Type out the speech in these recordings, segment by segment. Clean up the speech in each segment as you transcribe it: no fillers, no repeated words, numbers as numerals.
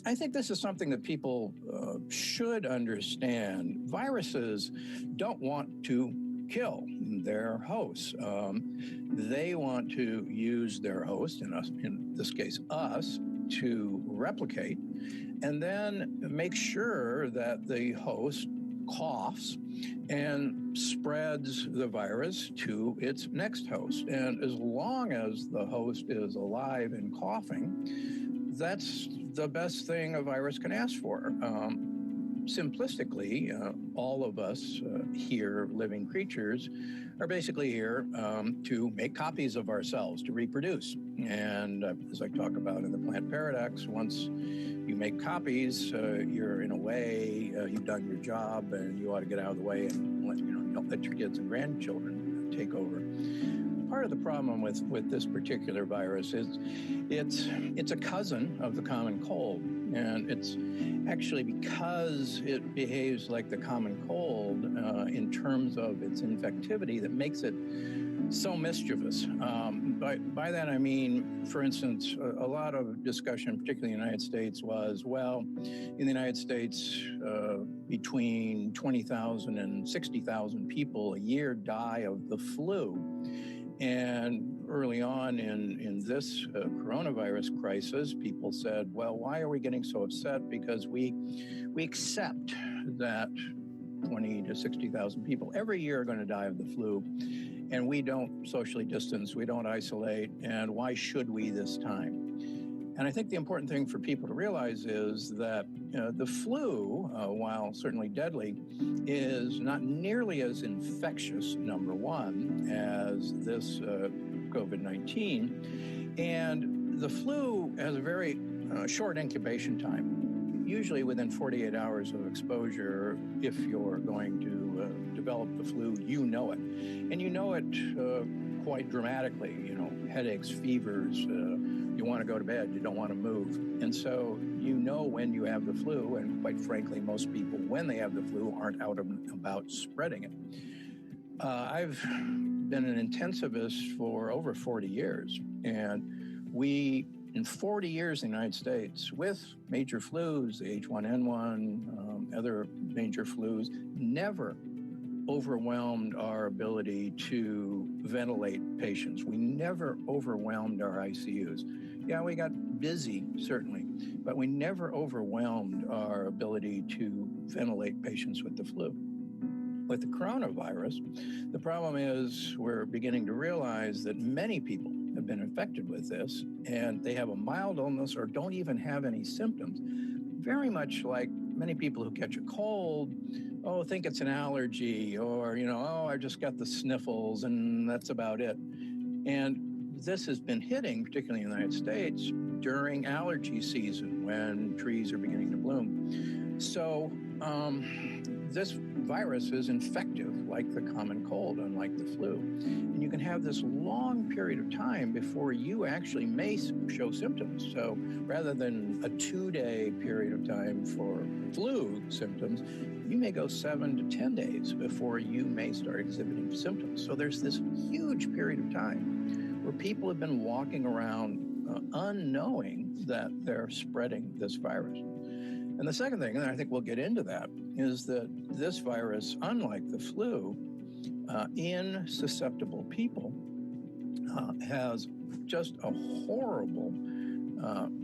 I think this is something that people should understand. Viruses don't want to kill their hosts. They want to use their host, in this case us, to replicate, and then make sure that the host coughs and spreads the virus to its next host. And as long as the host is alive and coughing, that's the best thing a virus can ask for. Simplistically, all of us here, living creatures, are basically here to make copies of ourselves, to reproduce. And as I talk about in the plant paradox, once you make copies, you're in a way, you've done your job, and you ought to get out of the way and don't let your kids and grandchildren take over. Part of the problem with this particular virus is it's a cousin of the common cold. And it's actually because it behaves like the common cold in terms of its infectivity that makes it so mischievous. By that I mean, for instance, a lot of discussion, particularly in the United States, was, well, in the United States, between 20,000 and 60,000 people a year die of the flu. And early on in this coronavirus crisis, people said, well, why are we getting so upset? Because we accept that 20 to 60,000 people every year are going to die of the flu, and we don't socially distance, we don't isolate, and why should we this time? And I think the important thing for people to realize is that the flu, while certainly deadly, is not nearly as infectious, number one, as this COVID-19. And the flu has a very short incubation time, usually within 48 hours of exposure. If you're going to develop the flu, you know it. And you know it quite dramatically, headaches, fevers, you want to go to bed, you don't want to move. And so you know when you have the flu, and quite frankly, most people, when they have the flu, aren't out and about spreading it. I've been an intensivist for over 40 years, and we, in 40 years in the United States, with major flus, the H1N1, other major flus, never overwhelmed our ability to ventilate patients. We never overwhelmed our ICUs. Yeah, we got busy, certainly, but we never overwhelmed our ability to ventilate patients with the flu. With the coronavirus, the problem is we're beginning to realize that many people have been infected with this, and they have a mild illness or don't even have any symptoms. Very much like many people who catch a cold, think it's an allergy, or, I just got the sniffles and that's about it. And this has been hitting, particularly in the United States, during allergy season when trees are beginning to bloom. So this virus is infective like the common cold, unlike the flu. And you can have this long period of time before you actually may show symptoms. So rather than a 2-day period of time for flu symptoms, you may go 7 to 10 days before you may start exhibiting symptoms. So there's this huge period of time where people have been walking around unknowing that they're spreading this virus. And the second thing, and I think we'll get into that, is that this virus, unlike the flu, in susceptible people, has just a horrible,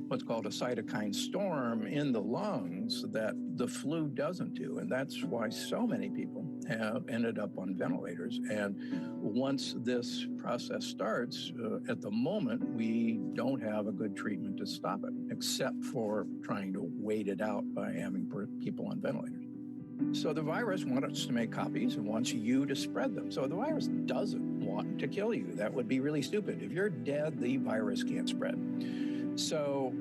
what's called a cytokine storm in the lungs that the flu doesn't do. And that's why so many people have ended up on ventilators. And once this process starts, at the moment, we don't have a good treatment to stop it, except for trying to wait it out by having people on ventilators. So the virus wants us to make copies and wants you to spread them. So the virus doesn't want to kill you. That would be really stupid. If you're dead, the virus can't spread. So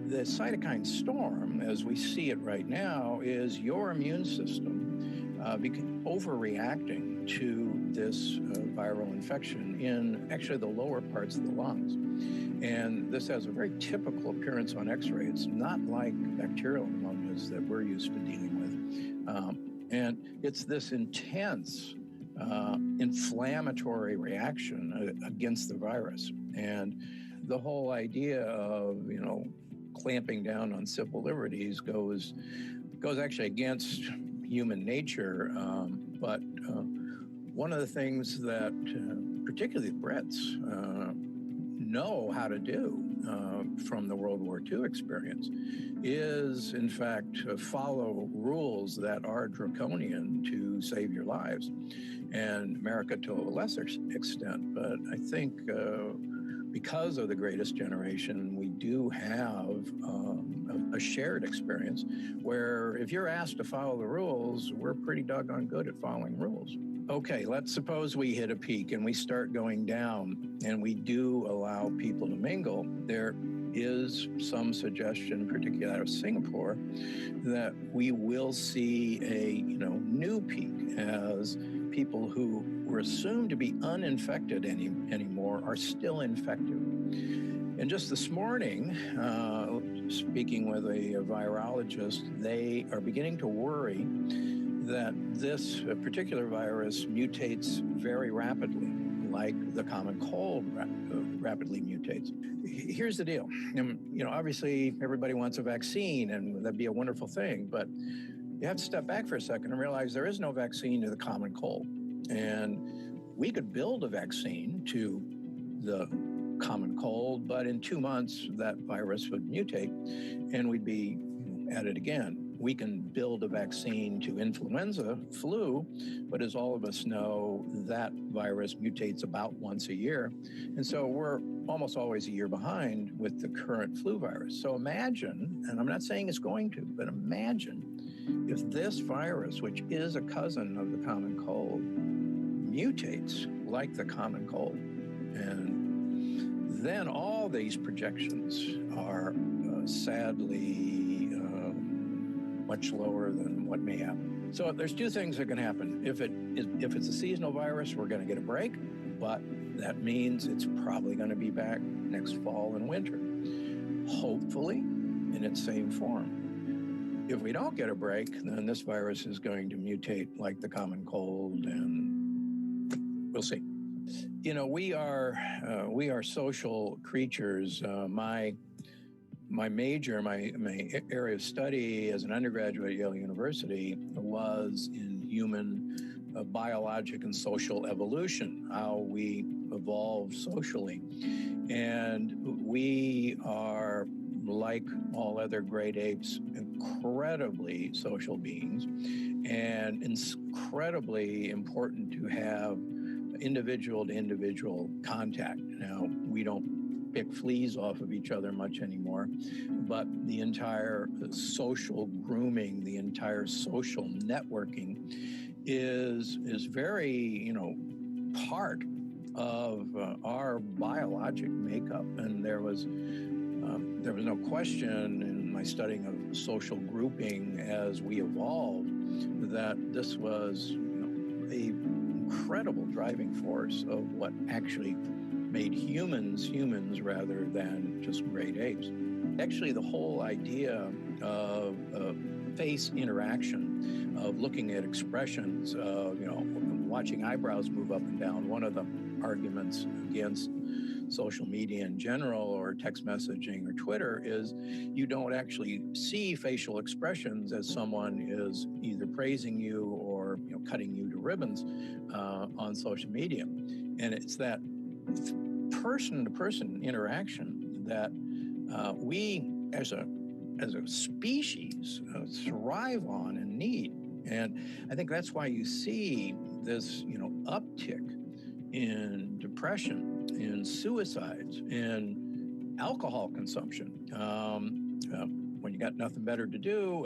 the cytokine storm, as we see it right now, is your immune system overreacting to this viral infection in actually the lower parts of the lungs. And this has a very typical appearance on X-ray. It's not like bacterial pneumonias that we're used to dealing with. And it's this intense inflammatory reaction against the virus. And the whole idea of, clamping down on civil liberties goes actually against human nature. But one of the things that particularly the Brits know how to do from the World War II experience is, in fact, follow rules that are draconian to save your lives, and America to a lesser extent. But I think because of the Greatest Generation, we do have a shared experience where if you're asked to follow the rules, we're pretty doggone good at following rules. Okay, let's suppose we hit a peak and we start going down and we do allow people to mingle. There is some suggestion, particularly out of Singapore, that we will see a new peak as people who were assumed to be uninfected anymore are still infected. And just this morning, speaking with a virologist, they are beginning to worry that this particular virus mutates very rapidly, like the common cold rapidly mutates. Here's the deal. Obviously, everybody wants a vaccine, and that'd be a wonderful thing, but you have to step back for a second and realize there is no vaccine to the common cold. And we could build a vaccine to the common cold, but in 2 months, that virus would mutate, and we'd be at it again. We can build a vaccine to influenza, flu, but as all of us know, that virus mutates about once a year. And so we're almost always a year behind with the current flu virus. So imagine, and I'm not saying it's going to, but imagine if this virus, which is a cousin of the common cold, mutates like the common cold. And then all these projections are sadly much lower than what may happen. So there's two things that can happen. If it's a seasonal virus, we're going to get a break, but that means it's probably going to be back next fall and winter, hopefully in its same form. If we don't get a break, then this virus is going to mutate like the common cold, and we'll see. We are social creatures. My major, my area of study as an undergraduate at Yale University was in human biologic and social evolution, how we evolve socially. And we are, like all other great apes, incredibly social beings, and incredibly important to have individual to individual contact. Now, we don't pick fleas off of each other much anymore, but the entire social grooming, the entire social networking is very, part of our biologic makeup. And there was no question in my studying of social grouping as we evolved that this was a incredible driving force of what actually made humans rather than just great apes. Actually, the whole idea of face interaction, of looking at expressions, of watching eyebrows move up and down. One of the arguments against social media in general, or text messaging or Twitter, is you don't actually see facial expressions as someone is either praising you or cutting you to ribbons on social media. And it's that person-to-person interaction that we as a species thrive on and need. And I think that's why you see this uptick in depression, in suicides, in alcohol consumption. When you got nothing better to do,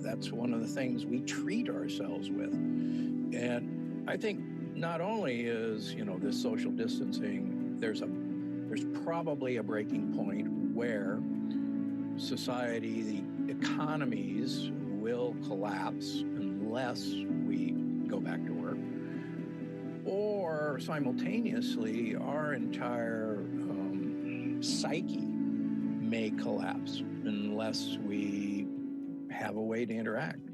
that's one of the things we treat ourselves with. And I think not only is, this social distancing, there's probably a breaking point where society, the economies will collapse unless we go back to work. Or simultaneously, our entire psyche may collapse unless we have a way to interact.